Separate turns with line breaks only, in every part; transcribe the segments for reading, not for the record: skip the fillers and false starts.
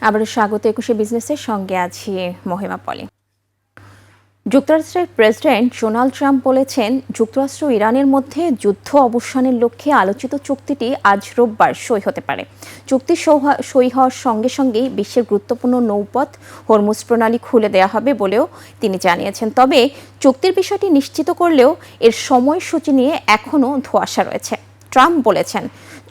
আবারও স্বাগত ২১শে বিজনেসের সঙ্গে আছি মহিমা পলি। যুক্তরাষ্ট্রের প্রেসিডেন্ট ডোনাল্ড ট্রাম্প বলেছেন, যুক্তরাষ্ট্র ও ইরানের মধ্যে যুদ্ধ অবসানের লক্ষ্যে আলোচিত চুক্তিটি আজ রোববার সই হতে পারে। চুক্তি সই হওয়ার সঙ্গে সঙ্গেই বিশ্বের গুরুত্বপূর্ণ নৌপথ হরমুজ প্রণালী খুলে দেওয়া হবে বলেও তিনি জানিয়েছেন। তবে চুক্তির বিষয়টি নিশ্চিত করলেও এর সময়সূচি নিয়ে এখনও ধোঁয়াশা রয়েছে। ট্রাম্প বলেছেন,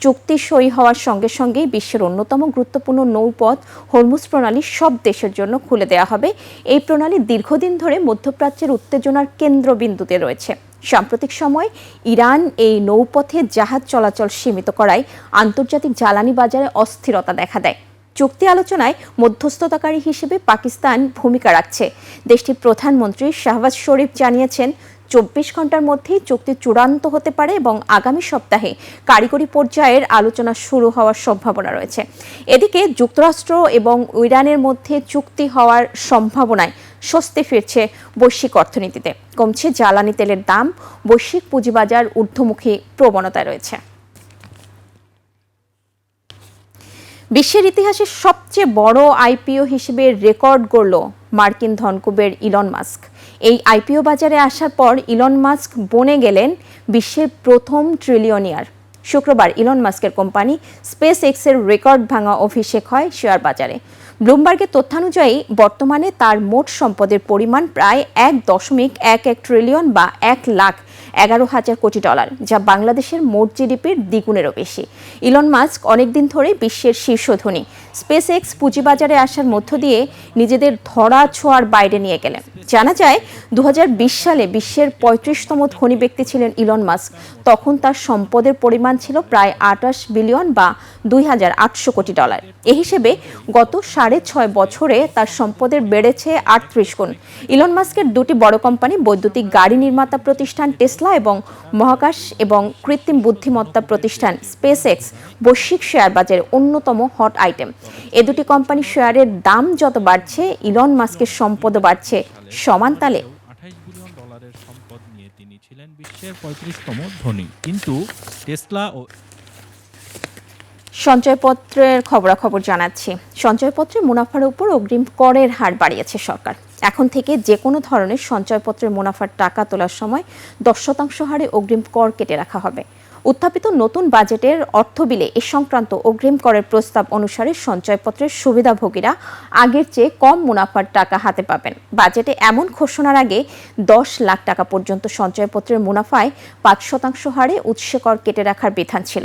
চুক্তি সই হওয়ার সঙ্গে সঙ্গেই বিশ্বের অন্যতম গুরুত্বপূর্ণ নৌপথ হরমুজ প্রণালী সব দেশের জন্য খুলে দেওয়া হবে। এই প্রণালী দীর্ঘদিন ধরে মধ্যপ্রাচ্যের উত্তেজনার কেন্দ্রবিন্দুতে রয়েছে। সাম্প্রতিক সময় ইরান এই নৌপথে জাহাজ চলাচল সীমিত করায় আন্তর্জাতিক জ্বালানি বাজারে অস্থিরতা দেখা দেয়। চুক্তি আলোচনায় মধ্যস্থতাকারী হিসেবে পাকিস্তান ভূমিকা রাখছে। দেশটির প্রধানমন্ত্রী শাহবাজ শরীফ জানিয়েছেন, ২৪ ঘন্টার মধ্যেই চুক্তি চূড়ান্ত হতে পারে এবং আগামী সপ্তাহে কারিগরি পর্যায়ের আলোচনা শুরু হওয়ার সম্ভাবনা রয়েছে। এদিকে যুক্তরাষ্ট্র এবং ইরানের মধ্যে চুক্তি হওয়ার সম্ভাবনায় স্বস্তি ফিরছে বৈশ্বিক অর্থনীতিতে। কমছে জ্বালানি তেলের দাম, বৈশ্বিক পুঁজিবাজার ঊর্ধ্বমুখী প্রবণতায় রয়েছে। বিশ্বের ইতিহাসে সবচেয়ে বড় আইপিও হিসেবে রেকর্ড গড়ল মার্কিন ধনকুবের ইলন মাস্ক। এই আইপিও বাজারে আসার পর ইলন মাস্ক বনে গেলেন বিশ্বের প্রথম ট্রিলিয়নিয়ার। শুক্রবার ইলন মাস্কের কোম্পানি স্পেস এক্সের রেকর্ড ভাঙা অভিষেক হয় শেয়ার বাজারে। ব্লুমবার্গের তথ্যানুযায়ী বর্তমানে তার মোট সম্পদের পরিমাণ প্রায় ১.১১ ট্রিলিয়ন বা ১,১১,০০০ কোটি ডলার, যা বাংলাদেশের মোট জিডিপির দ্বিগুণেরও বেশি। ইলন মাস্ক অনেকদিন ধরে বিশ্বের শীর্ষ ধনী। স্পেস এক্স পুঁজিবাজারে আসার মধ্য দিয়ে নিজেদের ধরা ছোঁয়ার বাইরে নিয়ে গেলেন। জানা যায় ২০২০ সালে বিশ্বের ৩৫তম ধনী ব্যক্তি ছিলেন ইলন মাস্ক। তখন তার সম্পদের পরিমাণ ছিল প্রায় ২৮ বিলিয়ন বা ২,৮০০ কোটি ডলার। এ হিসেবে গত ৬.৫ বছরে তার সম্পদের বেড়েছে ৩৮ গুণ। ইলন মাস্কের দুটি বড় কোম্পানি বৈদ্যুতিক গাড়ি নির্মাতা প্রতিষ্ঠান টেসলা এবং মহাকাশ এবং কৃত্রিম বুদ্ধিমত্তা প্রতিষ্ঠান স্পেস এক্স বৈশ্বিক শেয়ার বাজারে অন্যতম হট আইটেম। এ দুটি কোম্পানির শেয়ারের দাম যত বাড়ছে, ইলন মাস্কের সম্পদও বাড়ছে সমান তালে।
২৮ বিলিয়ন ডলারের সম্পদ নিয়ে তিনি ছিলেন বিশ্বের ৩৫তম ধনী, কিন্তু টেসলা ও
সঞ্চয়পত্রের খবরাখবর জানাচ্ছি। সঞ্চয়পত্রের মুনাফার উপর অগ্রিম করের হার বাড়িয়েছে সরকার। এখন থেকে যে কোনো ধরনের সঞ্চয়পত্রের মুনাফার টাকা তোলার সময় ১০% হারে অগ্রিম কর কেটে রাখা হবে। উত্থাপিত নতুন বাজেটের অর্থ বিলে এ সংক্রান্ত অগ্রিম করের প্রস্তাব অনুসারে সঞ্চয়পত্রের সুবিধাভোগীরা আগের চেয়ে কম মুনাফার টাকা হাতে পাবেন। বাজেটে এমন ঘোষণার আগে ১০ লাখ টাকা পর্যন্ত সঞ্চয়পত্রের মুনাফায় ৫% হারে উৎসে কর কেটে রাখার বিধান ছিল।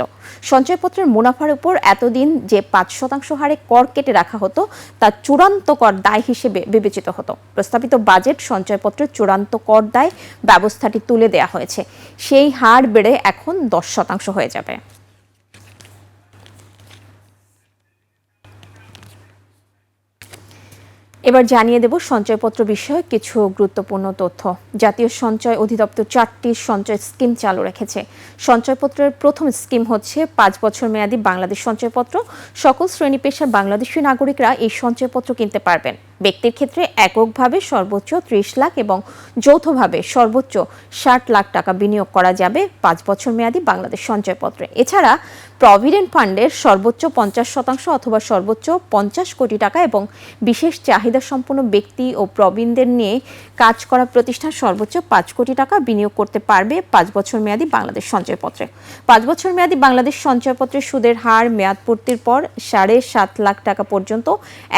সঞ্চয়পত্রের মুনাফার উপর এতদিন যে ৫% হারে কর কেটে রাখা হতো, তা চূড়ান্ত কর দায় হিসেবে বিবেচিত হতো। প্রস্তাবিত বাজেট সঞ্চয়পত্রের চূড়ান্ত কর দায় ব্যবস্থাটি তুলে দেওয়া হয়েছে। সেই হার বেড়ে এখন ১০% হয়ে যাবে। এবার জানিয়ে দেব সঞ্চয়পত্র বিষয়ে কিছু গুরুত্বপূর্ণ তথ্য। জাতীয় সঞ্চয় অধিদপ্তর ৪টি সঞ্চয় স্কিম চালু রেখেছে। সঞ্চয়পত্রের প্রথম স্কিম হচ্ছে ৫ বছর মেয়াদী বাংলাদেশ সঞ্চয়পত্র। সকল শ্রেণী পেশার বাংলাদেশী নাগরিকরা এই সঞ্চয়পত্র কিনতে পারবেন। ব্যক্তির ক্ষেত্রে এককভাবে সর্বোচ্চ ৩০ লাখ এবং যৌথভাবে সর্বোচ্চ ৬০ লাখ টাকা বিনিয়োগ করা যাবে ৫ বছর মেয়াদী বাংলাদেশ সঞ্চয়পত্রে। এছাড়া প্রভিডেন্ট ফান্ডের সর্বোচ্চ ৫০% অথবা সর্বোচ্চ ৫০ কোটি টাকা এবং বিশেষ চাহিদা সম্পন্ন ব্যক্তি ও প্রবীণদের নিয়ে কাজ করা প্রতিষ্ঠান সর্বোচ্চ ৫ কোটি টাকা বিনিয়োগ করতে পারবে ৫ বছর মেয়াদী বাংলাদেশ সঞ্চয়পত্রে। ৫ বছর মেয়াদী বাংলাদেশ সঞ্চয়পত্রের সুদের হার মেয়াদ পূর্তির পর ৭.৫ লাখ টাকা পর্যন্ত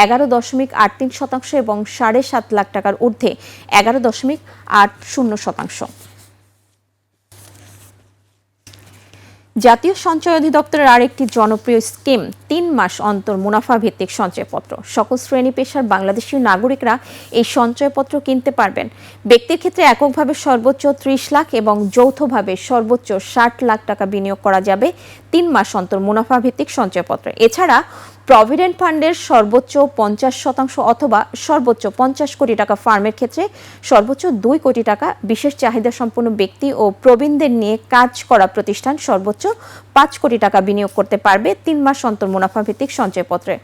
১১.৮৩% এবং ৭.৫ লাখ টাকার ঊর্ধ্বে ১১.৮০%। জাতীয় সঞ্চয় অধিদপ্তরের আরেকটি জনপ্রিয় স্কিম ৩ মাস অন্তর মুনাফা ভিত্তিক সঞ্চয়পত্র। সকল শ্রেণী পেশার বাংলাদেশী নাগরিকরা এই সঞ্চয়পত্র কিনতে পারবেন। ব্যক্তির ক্ষেত্রে এককভাবে সর্বোচ্চ ৩০ লাখ এবং যৌথভাবে সর্বোচ্চ ৬০ লাখ টাকা বিনিয়োগ করা যাবে ৩ মাস অন্তর মুনাফা ভিত্তিক সঞ্চয়পত্রে। এছাড়া প্রভিডেন্ট ফান্ডের সর্বোচ্চ ৫০% অথবা সর্বোচ্চ ৫০ কোটি টাকা ফার্মের ক্ষেত্রে সর্বোচ্চ ২ কোটি টাকা, বিশেষ চাহিদা সম্পন্ন ব্যক্তি ও প্রবীণদের নিয়ে কাজ করা প্রতিষ্ঠান সর্বোচ্চ ৫ কোটি টাকা বিনিয়োগ করতে পারবে ৩ মাস অন্তর মুনাফা ভিত্তিক সঞ্চয়পত্রে।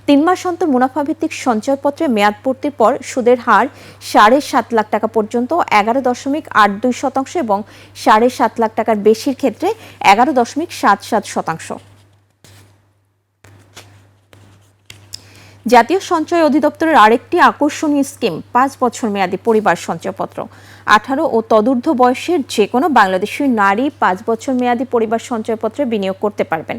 ৩ মাস অন্তর মুনাফা ভিত্তিক সঞ্চয়পত্রে মেয়াদ পূর্তির পর সুদের হার ৭.৫ লাখ টাকা পর্যন্ত ১১.৮২% এবং ৭.৫ লাখ টাকার বেশির ক্ষেত্রে ১১.৭৭%। জাতীয় সঞ্চয় অধিদপ্তরের আরেকটি আকর্ষণীয় স্কিম 5 বছর মেয়াদী পরিবার সঞ্চয়পত্র। 18 ও তদূর্ধ্ব বয়সের যে কোনো বাংলাদেশি নারী 5 বছর মেয়াদী পরিবার সঞ্চয়পত্রে বিনিয়োগ করতে পারবেন।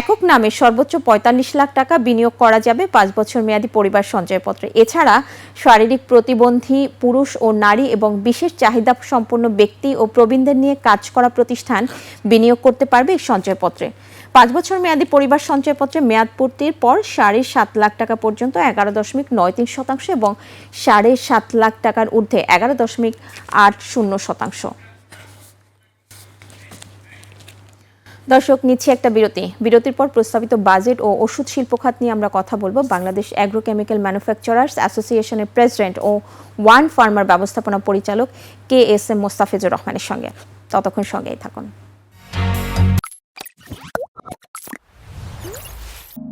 একক নামে সর্বোচ্চ 45 লাখ টাকা বিনিয়োগ করা যাবে 5 বছর মেয়াদী পরিবার সঞ্চয়পত্রে। এছাড়া শারীরিক প্রতিবন্ধী পুরুষ ও নারী এবং বিশেষ চাহিদা সম্পন্ন ব্যক্তি ও প্রবীণদের নিয়ে কাজ করা প্রতিষ্ঠান বিনিয়োগ করতে পারবে এই সঞ্চয়পত্রে। 5 বছর মেয়াদী পরিবার সঞ্চয়পত্রে মেয়াদ পূর্তির পর 7.5 লাখ টাকা পর্যন্ত 11.93% এবং 7.5 লাখ টাকার ঊর্ধ্বে 11.80%। দর্শক, নিচ্ছি একটা বিরতির পর প্রস্তাবিত বাজেট ও ওষুধ শিল্প খাত নিয়ে আমরা কথা বলবো বাংলাদেশ অ্যাগ্রোকেমিক্যাল ম্যানুফ্যাকচারার্স অ্যাসোসিয়েশনের প্রেসিডেন্ট ও ওয়ান ফার্মার ব্যবস্থাপনা পরিচালক KSM মোস্তাফিজুর রহমানের সঙ্গে। ততক্ষণ সঙ্গেই থাকুন।